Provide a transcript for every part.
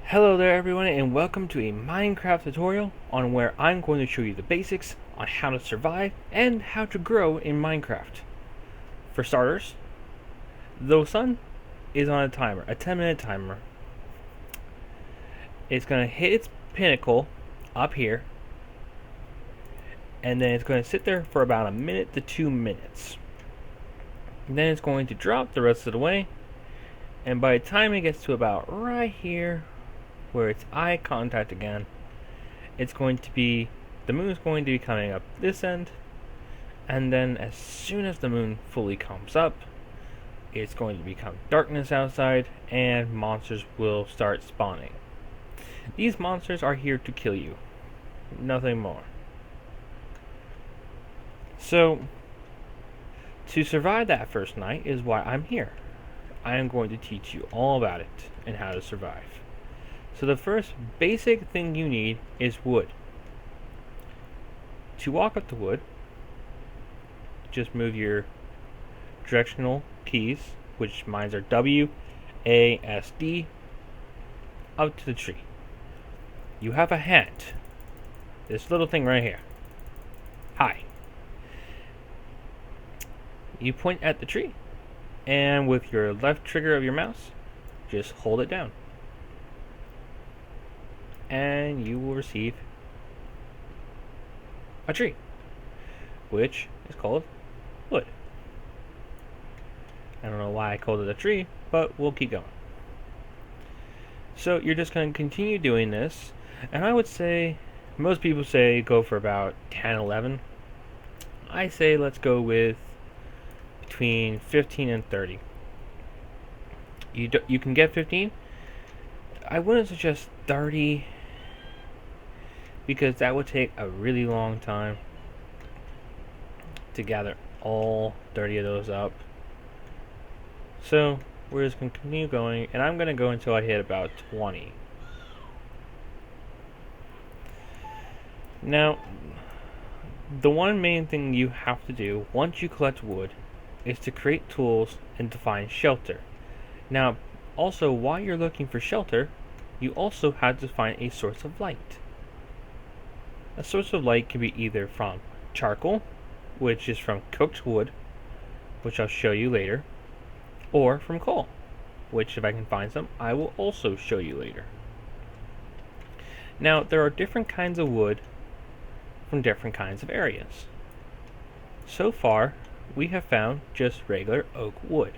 Hello there everyone, and welcome to a Minecraft tutorial on where I'm going to show you the basics on how to survive and how to grow in Minecraft. For starters, the sun is on a timer, a 10-minute timer. It's going to hit its pinnacle up here, and then it's going to sit there for about a minute to 2 minutes. And then it's going to drop the rest of the way, and by the time it gets to about right here, where it's eye contact again, the moon is going to be coming up this end, and then as soon as the moon fully comes up, it's going to become darkness outside, and monsters will start spawning. These monsters are here to kill you, nothing more. So, to survive that first night is why I'm here. I am going to teach you all about it and how to survive. So the first basic thing you need is wood. To walk up the wood, just move your directional keys, which mine are W, A, S, D, up to the tree. You have a hand. This little thing right here. Hi. You point at the tree, and with your left trigger of your mouse, just hold it down. And you will receive a tree, which is called wood. I don't know why I called it a tree, but we'll keep going. So you're just going to continue doing this, and I would say, most people say go for about 10, 11. I say let's go with between 15 and 30. You can get 15. I wouldn't suggest 30, because that would take a really long time to gather all 30 of those up. So we're just going to continue going, and I'm going to go until I hit about 20. Now, the one main thing you have to do once you collect wood is to create tools and to find shelter. Now, also, while you're looking for shelter, you also have to find a source of light. A source of light can be either from charcoal, which is from cooked wood, which I'll show you later, or from coal, which if I can find some, I will also show you later. Now, there are different kinds of wood from different kinds of areas. So far, we have found just regular oak wood.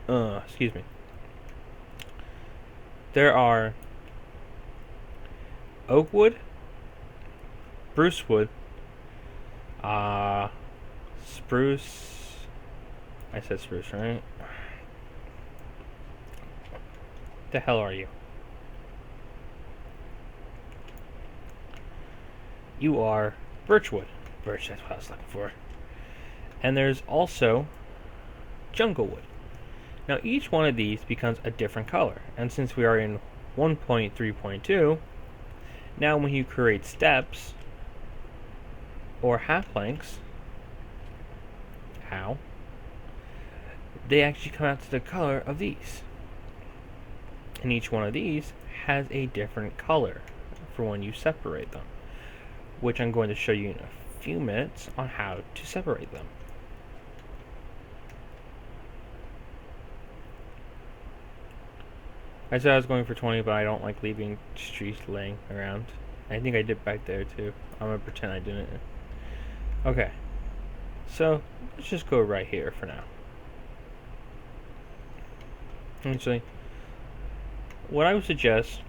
Excuse me. There are oak wood, spruce wood, spruce. I said spruce, right? The hell are you? You are birchwood. Birch, that's what I was looking for. And there's also jungle wood. Now each one of these becomes a different color, and since we are in 1.3.2, now when you create steps or half planks, they actually come out to the color of these. And each one of these has a different color for when you separate them, which I'm going to show you in a few minutes on how to separate them. I said I was going for 20, but I don't like leaving trees laying around. I think I did back there too. I'm gonna pretend I didn't. Okay, so let's just go right here for now. Actually, what I would suggest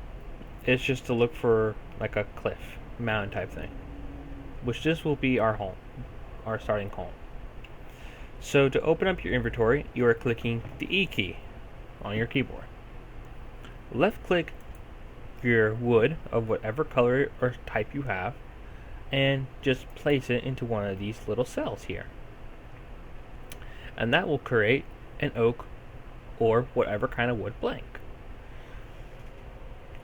is just to look for like a cliff, mountain type thing, which this will be our home, our starting home. So to open up your inventory, you are clicking the E key on your keyboard. Left click your wood of whatever color or type you have, and just place it into one of these little cells here. And that will create an oak or whatever kind of wood blank.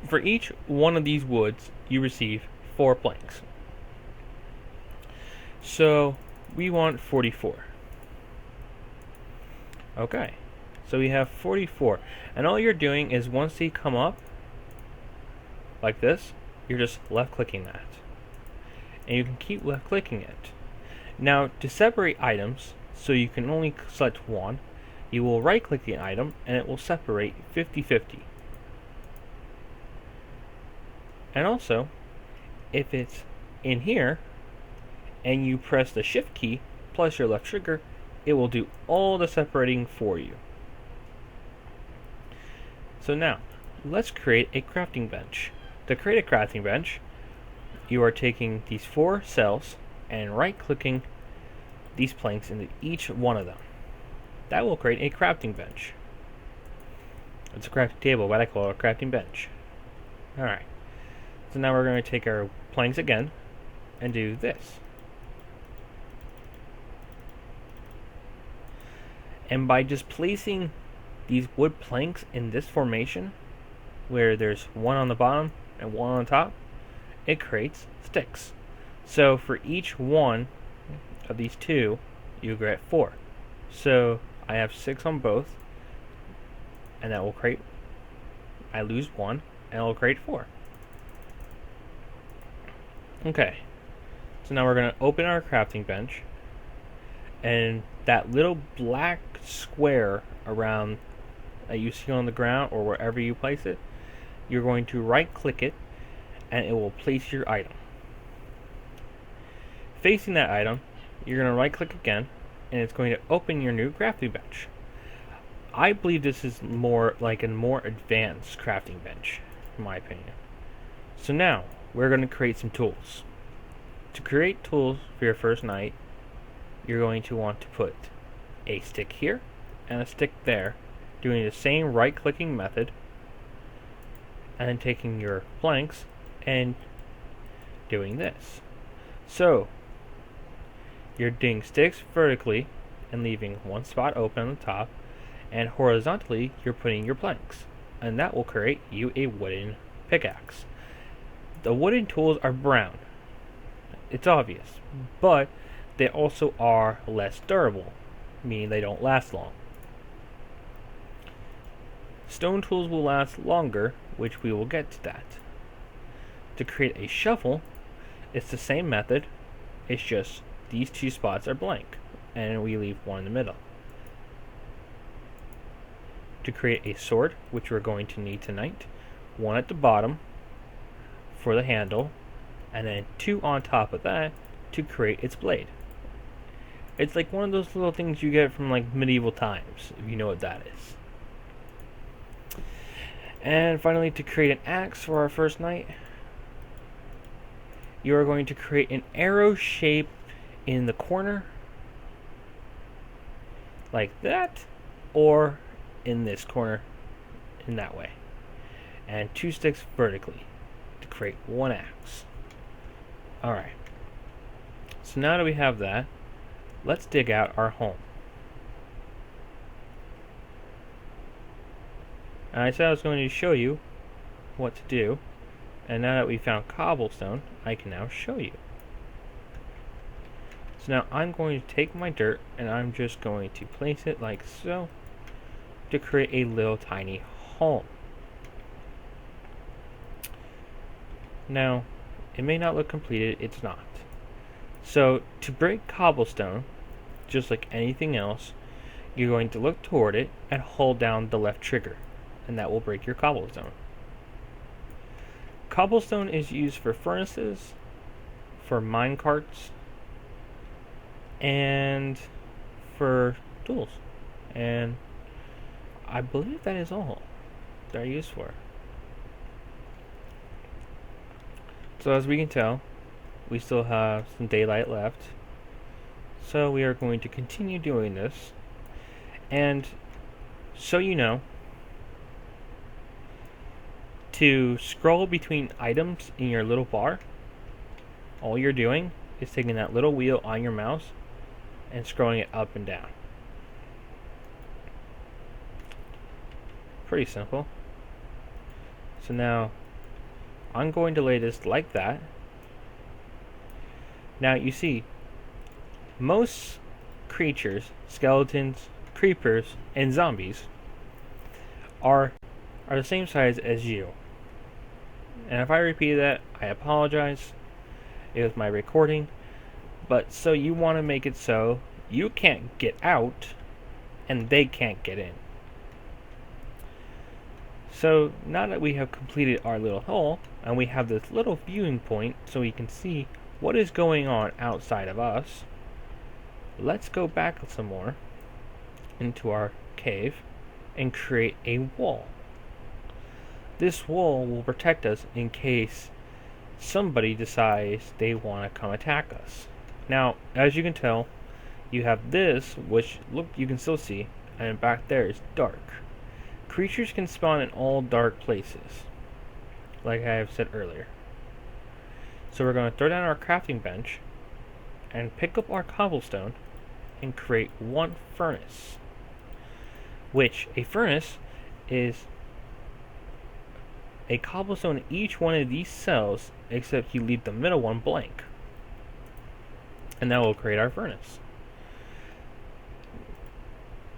For each one of these woods, you receive 4 blanks. So we want 44. Okay, So we have 44. And all you're doing is once they come up, like this, you're just left clicking that. And you can keep left clicking it. Now, to separate items, so you can only select one, you will right click the item and it will separate 50-50. And also, if it's in here and you press the shift key plus your left trigger, it will do all the separating for you. So now, let's create a crafting bench. To create a crafting bench, you are taking these 4 cells and right clicking these planks into each one of them. That will create a crafting bench. It's a crafting table, but I call it a crafting bench. Alright, so now we're going to take our planks again and do this. And by just placing these wood planks in this formation, where there's one on the bottom and one on top, it creates sticks. So for each one of these 2, you get 4. So I have 6 on both, and that will create, I lose 1, and it will create 4. Okay, so now we're going to open our crafting bench, and that little black square around that you see on the ground or wherever you place it, you're going to right click it and it will place your item. Facing that item, you're going to right click again and it's going to open your new crafting bench. I believe this is more like a more advanced crafting bench, in my opinion. So now, we're going to create some tools. To create tools for your first night, you're going to want to put a stick here and a stick there, doing the same right clicking method, and then taking your planks and doing this. So you're doing sticks vertically and leaving one spot open on the top, and horizontally you're putting your planks, and that will create you a wooden pickaxe. The wooden tools are brown, it's obvious, but they also are less durable, meaning they don't last long. Stone tools will last longer, which we will get to that. To create a shovel, it's the same method, it's just these 2 spots are blank, and we leave one in the middle. To create a sword, which we're going to need tonight, 1 at the bottom for the handle, and then 2 on top of that to create its blade. It's like one of those little things you get from like medieval times, if you know what that is. And finally, to create an axe for our first night, you are going to create an arrow shape in the corner, like that, or in this corner, in that way. And 2 sticks vertically to create 1 axe. Alright. So now that we have that, let's dig out our home. And I said I was going to show you what to do, and now that we found cobblestone, I can now show you. So now I'm going to take my dirt and I'm just going to place it like so to create a little tiny home. Now, it may not look completed, it's not. So to break cobblestone, just like anything else, you're going to look toward it and hold down the left trigger, and that will break your cobblestone. Cobblestone is used for furnaces, for mine carts, and for tools. And I believe that is all they're used for. So as we can tell, we still have some daylight left. So we are going to continue doing this. And so you know, to scroll between items in your little bar, all you're doing is taking that little wheel on your mouse and scrolling it up and down. Pretty simple. So now I'm going to lay this like that. Now you see, most creatures, skeletons, creepers, and zombies are the same size as you. And if I repeat that, I apologize. It was my recording. But so you want to make it so you can't get out and they can't get in. So now that we have completed our little hole and we have this little viewing point so we can see what is going on outside of us, let's go back some more into our cave and create a wall. This wall will protect us in case somebody decides they want to come attack us. Now, as you can tell, you have this, which, look, you can still see, and back there is dark. Creatures can spawn in all dark places, like I have said earlier. So we're going to throw down our crafting bench and pick up our cobblestone and create one furnace. Which, a furnace is a cobblestone in each one of these cells, except you leave the middle one blank. And that will create our furnace.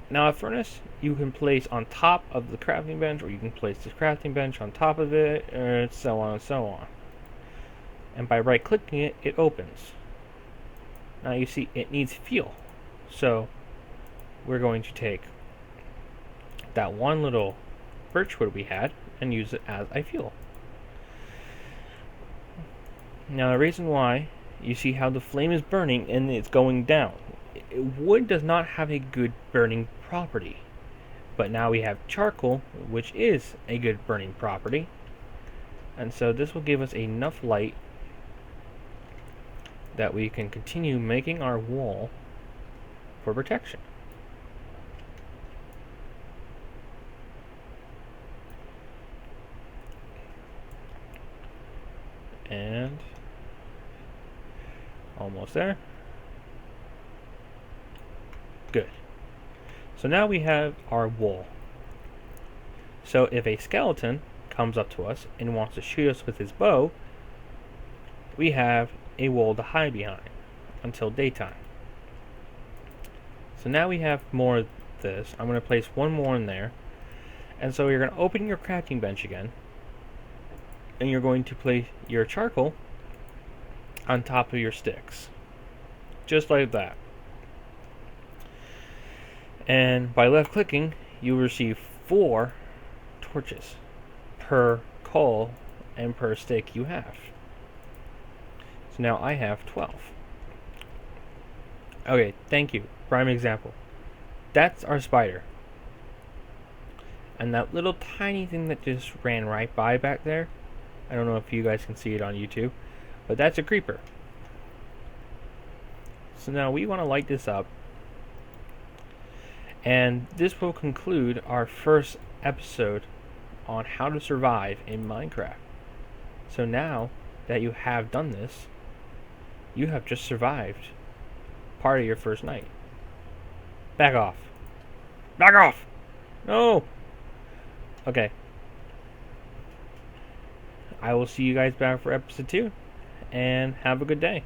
Now a furnace you can place on top of the crafting bench, or you can place the crafting bench on top of it, and so on and so on. And by right clicking it, it opens. Now you see it needs fuel. So we're going to take that one little birchwood we had and use it as a fuel. Now the reason why you see how the flame is burning and it's going down. Wood does not have a good burning property. But now we have charcoal, which is a good burning property. And so this will give us enough light that we can continue making our wall for protection. And almost there. Good. So now we have our wall. So if a skeleton comes up to us and wants to shoot us with his bow, we have a wall to hide behind until daytime. So now we have more of this. I'm going to place one more in there. And so you're going to open your crafting bench again. And you're going to place your charcoal on top of your sticks. Just like that. And by left clicking, you receive 4 torches per coal and per stick you have. So now I have 12. Okay, thank you. Prime example. That's our spider. And that little tiny thing that just ran right by back there, I don't know if you guys can see it on YouTube, but that's a creeper. So now we want to light this up. And this will conclude our first episode on how to survive in Minecraft. So now that you have done this, you have just survived part of your first night. Back off. Back off! No! Okay. I will see you guys back for episode 2, and have a good day.